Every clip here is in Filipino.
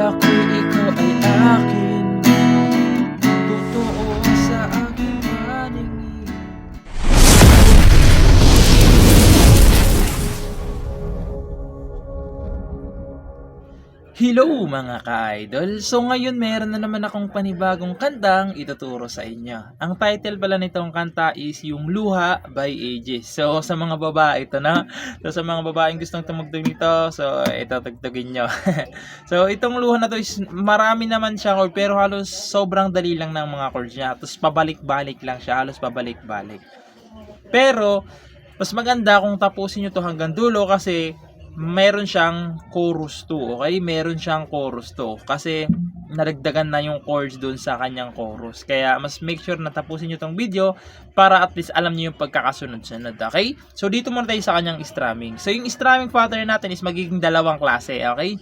Akala ko'y ikaw ay akin, totoo sa aking paningin. Hello mga ka-idol! So ngayon meron na naman akong panibagong kantang ituturo sa inyo. Ang title pala nitong kanta is yung Luha by Aegis. So sa mga babae ito na. So sa mga babaeng gustong tumugtog nito, so ito tugtugin nyo. So itong luha na to is marami naman siya chord, pero halos sobrang dali lang ng mga chords niya. Tapos pabalik-balik lang siya, halos pabalik-balik. Pero mas maganda kung tapusin nyo to hanggang dulo kasi meron siyang chorus 2, okay? Meron siyang chorus 2 kasi nadagdagan na yung chords dun sa kanyang chorus. Kaya mas make sure na tapusin nyo tong video para at least alam nyo yung pagkakasunod-sunod, okay? So dito muna tayo sa kanyang strumming. So yung strumming pattern natin is magiging dalawang klase, okay?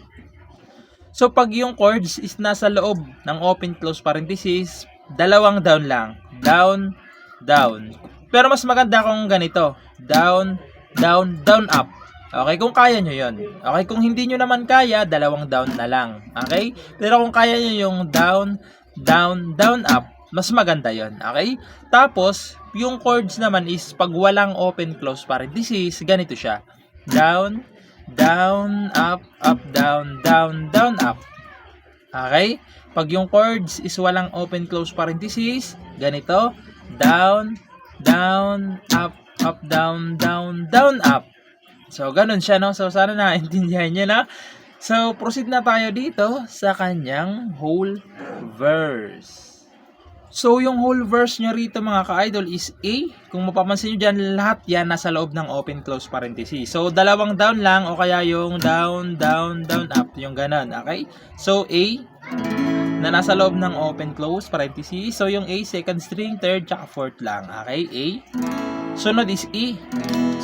So pag yung chords is nasa loob ng open close parenthesis, dalawang down lang. Down, down. Pero mas maganda kung ganito. Down, down, down, up. Okay, kung kaya nyo yun. Okay, kung hindi nyo naman kaya, dalawang down na lang. Okay? Pero kung kaya nyo yung down, down, down, up, mas maganda yun. Okay? Tapos, yung chords naman is pag walang open close parenthesis, ganito siya. Down, down, up, up, down, down, down, up. Okay? Pag yung chords is walang open close parenthesis, ganito. Down, down, up, up, down, down, down, up. So, ganun siya, no? So, sana naintindihan nyo na. So, proceed na tayo dito sa kanyang whole verse. So, yung whole verse niya rito, mga ka-idol, is A. Kung mapapansin nyo dyan, lahat yan nasa loob ng open close parenthesis. So, dalawang down lang o kaya yung down, down, down, up. Yung ganun, okay? So, A na nasa loob ng open close parenthesis. So, yung A, second string, third, tsaka fourth lang. Okay? A. Sunod is E.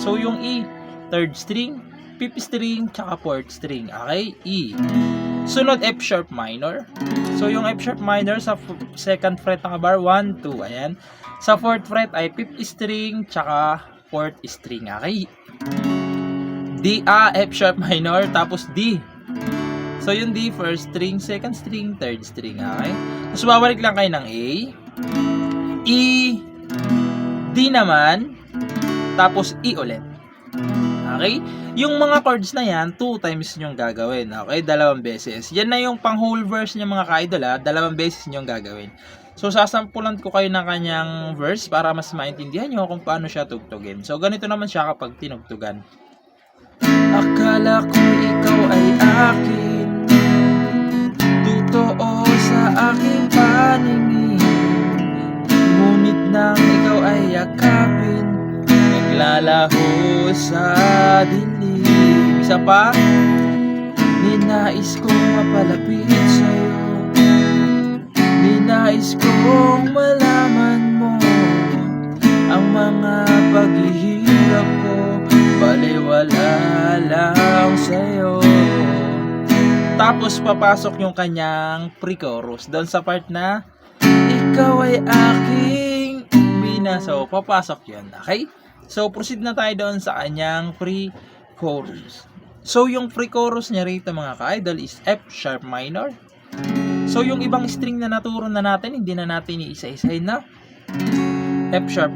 So, yung E, third string, fifth string, tsaka fourth string. Okay? E. Sunod, F sharp minor. So, yung F sharp minor sa second fret ng bar, 1, 2. Ayan. Sa fourth fret ay fifth string, tsaka fourth string. Okay? D, F sharp minor, tapos D. So, yung D, first string, second string, third string. Okay? Tapos, babalik lang kayo ng A. E, D naman, tapos E ulit. Okay? Yung mga chords na yan, 2 times nyong gagawin. Okay? 2 beses. Yan na yung pang whole verse niya mga ka-idol, ha? 2 beses nyong gagawin. So, sasampulan ko kayo ng kanyang verse para mas maintindihan nyo kung paano siya tugtugin. So, ganito naman siya kapag tinugtugan. Akala ko ikaw ay akin, totoo sa aking paningin, ngunit nang ikaw ay yakapin, naglalaho sa dilim. Isa pa, ninais kong mapalapit sa'yo, ninais kong malaman mo ang mga paghihirap ko, baliwala lang sa'yo. Tapos papasok yung kanyang pre-chorus doon sa part na ikaw ay aking mina. So papasok yun. Okay? So, proceed na tayo doon sa kanyang pre-chorus. So, yung pre-chorus niya rito mga ka-idol is F sharp minor. So, yung ibang string na naturo na natin, hindi na natin iisa-isahin na. F sharp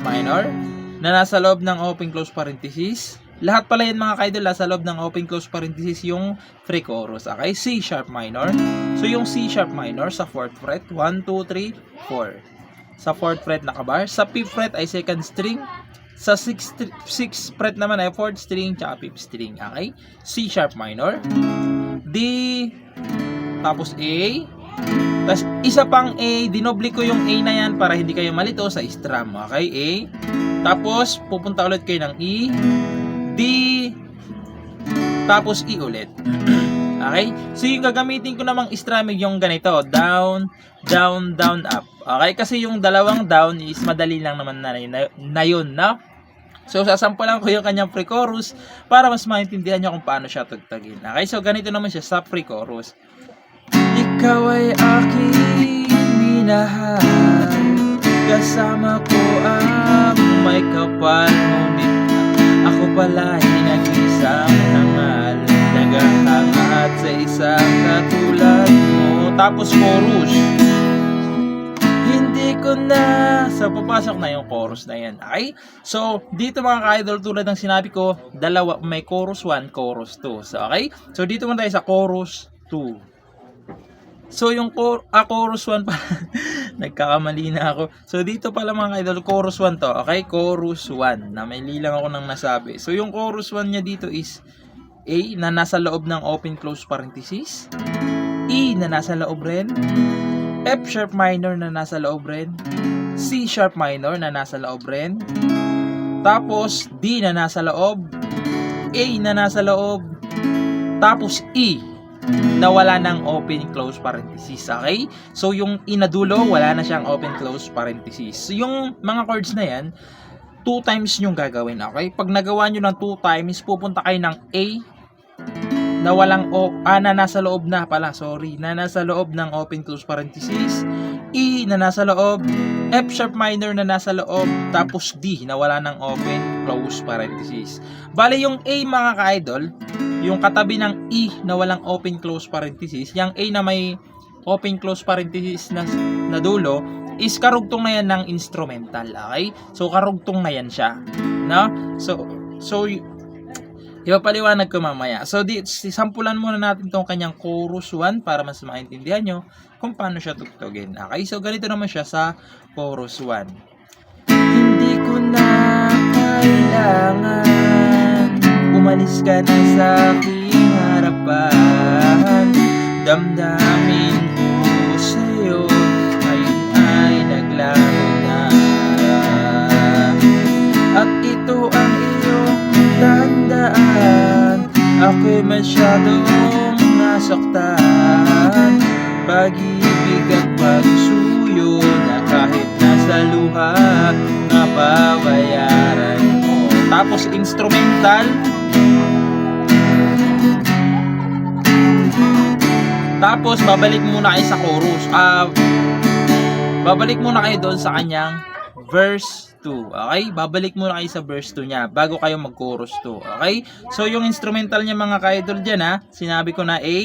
minor na nasa loob ng open close parenthesis. Lahat pala yan mga ka-idol, nasa loob ng open close parenthesis yung pre-chorus. Okay? C sharp minor. So, yung C sharp minor sa 4th fret, 1, 2, 3, 4. Sa 4th fret nakabar. Sa 5th fret ay second string. Sa 6th fret naman ay 4th string tsaka 5th string. Okay? C sharp minor. D. Tapos A. Tapos isa pang A. Dinoble ko yung A na yan para hindi kayo malito sa strum. Okay? A. Tapos pupunta ulit kayo ng E. D. Tapos E ulit. Okay? So, yung gagamitin ko namang strumming yung ganito. Down, down, down, up. Okay? Kasi yung dalawang down is madali lang naman na yun, no? So, sasampulan ko yung kanyang pre-chorus para mas maintindihan nyo kung paano siya tugtugin. Okay? So, ganito naman siya sa pre-chorus. Ikaw ay aking minahal, kasama ko ang may kapal, ngunit ako pala ay nag-isang hangal, naghahangat sa isang Tapos chorus. Hindi ko na. So, papasok na yung chorus na yan. Okay? So, dito mga ka-idol, tulad ng sinabi ko, dalawa, may chorus 1, chorus 2. So, okay? So, dito muna tayo sa chorus 2. So, yung chorus 1 pa, nagkakamali na ako. So, dito pala mga ka-idol, chorus 1 to. Okay? Chorus 1. Na may lilang ako nang nasabi. So, yung chorus 1 niya dito is A na nasa loob ng open close parenthesis. E na nasa loob rin. F sharp minor na nasa loob rin. C sharp minor na nasa loob rin. Tapos D na nasa loob. A na nasa loob. Tapos E na wala ng open close parenthesis. Okay? So yung E na dulo, wala na siyang open close parenthesis. So yung mga chords na yan, 2 times yung gagawin. Okay? Pag nagawa nyo ng 2 times, pupunta kayo ng A na walang na nasa loob na pala, sorry, na nasa loob ng open close parenthesis, E na nasa loob, F sharp minor na nasa loob, tapos D na wala ng open close parenthesis. Bale yung A mga ka-idol, yung katabi ng E na walang open close parenthesis, yung A na may open close parenthesis na dulo, is karugtong na yan ng instrumental. Okay? So karugtong na yan siya, no? So ipapaliwanag ko mamaya. So, sampulan muna natin tong kanyang chorus 1 para mas maintindihan nyo kung paano siya tugtugin. Okay? So, ganito naman siya sa chorus 1. Hindi ko na kailangan umalis ka na sa aking harapan. Damdamin ko sa'yo ngayon ay naglaho na. At ito ang iyong tandaan, ako'y masyadong nasaktan. Pag-ibig at pagsuyo na kahit nasa luha, mababayaran mo. Tapos instrumental. Tapos babalik muna kayo sa chorus. Babalik muna kayo doon sa kanyang verse 2. Okay? Babalik muna kayo sa verse 2 niya bago kayo mag-chorus 2. Okay? So, yung instrumental niya mga ka-idol dyan ha, sinabi ko na A.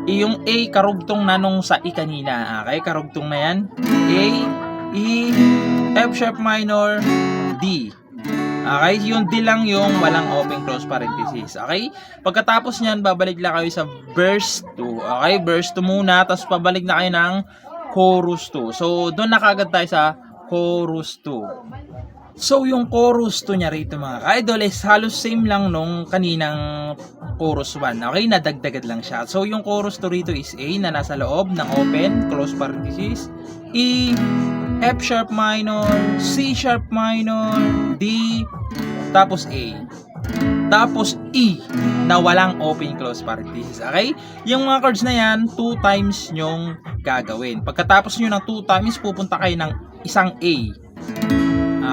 Yung A, karugtong na nung sa E kanina. Okay? Karugtong na yan. A, E, F sharp minor, D. Okay? Yung D lang yung walang open close parenthesis. Okay? Pagkatapos niyan, babalik lang kayo sa verse 2. Okay? Verse 2 muna, tapos pabalik na kayo ng chorus 2. So, doon na kagad tayo sa chorus 2. So, yung chorus 2 niya rito mga ka-idol is halos same lang nung kaninang chorus 1. Okay? Nadagdagan lang siya. So, yung chorus 2 rito is A na nasa loob ng open, close parenthesis. E, F sharp minor, C sharp minor, D, tapos A. Tapos E na walang open close parenthesis. Okay? Yung mga chords na yan, 2 times nyong gagawin. Pagkatapos nyo ng 2 times, pupunta kayo ng isang A.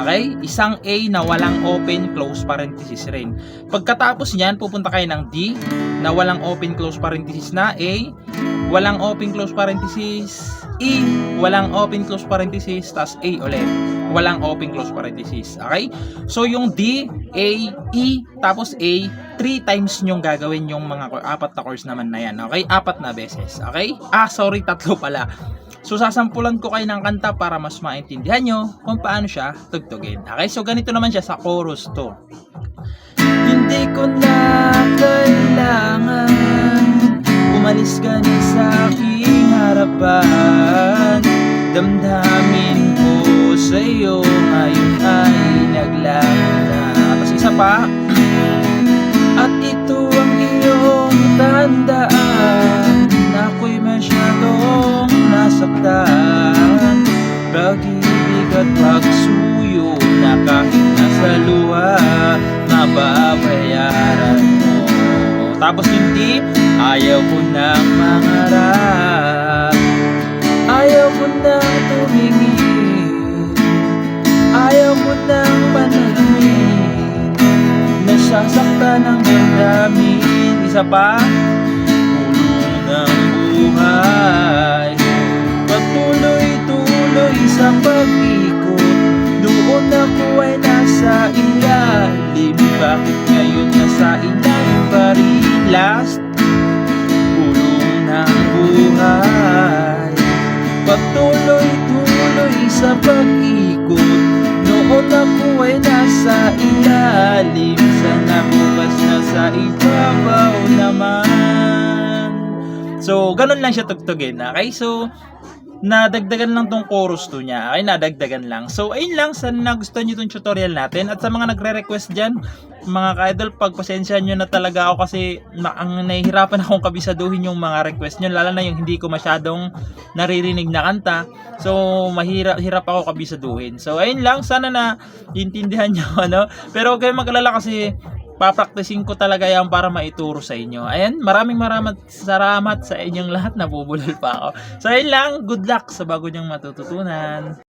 Okay? Isang A na walang open close parenthesis rin. Pagkatapos nyan, pupunta kayo ng D na walang open close parenthesis na A, walang open close parenthesis, E, walang open close parenthesis, tas A ulit. Walang open close parenthesis. Okay? So, yung D, A, E, tapos A, 3 times nyong gagawin yung mga 4 na chords naman na yan. Okay? 4 na beses. Okay? Sorry, 3 pala. So, sasampulan ko kayo ng kanta para mas maintindihan nyo kung paano siya tugtugin. Okay? So, ganito naman siya sa chorus 2. Hindi ko na kailangan umalis ka na sa aking harapan. Damdamin ko sa'yo ngayon ay naglaho na. Tapos isa pa. At ito ang iyong tandaan, ako'y masyadong nasaktan. Pag-ibig at pagsuyo na kahit nasa luha, mababayaran mo. Tapos hindi, ayaw ko nang mangarap, ayaw ko nang tumingin, ayaw ko nang manalamin, nasasaktan ang damdamin. Isa pa, ulong ng buhay, patuloy-tuloy sa pag-ikot, doon ako ay nasa ilalim, bakit ngayon nasa ilalim pa rin? Last, ulong ng buhay, buhay. Patuloy-tuloy sa pag-ikot, noon ako ay nasa ilalim, sana bukas nasa ibabaw naman. So, ganun lang siya tugtugin. Okay, so nadagdagan lang tong chorus 2 niya. Okay, nadagdagan lang. So, ayun lang. Sana nagustuhan nyo tong tutorial natin. At sa mga nagre-request dyan, mga ka-idol, pagpasensya nyo na talaga ako kasi ang nahihirapan akong kabisaduhin yung mga request nyo. Lalo na yung hindi ko masyadong naririnig na kanta. So, hirap ako kabisaduhin. So, ayun lang. Sana na intindihan nyo, ano. Pero huwag kayong mag-alala kasi papraktisin ko talaga yan para maituro sa inyo. Ayan, maraming salamat sa inyong lahat. Nabubulol pa ako. So, ayun lang. Good luck sa bago niyong matututunan.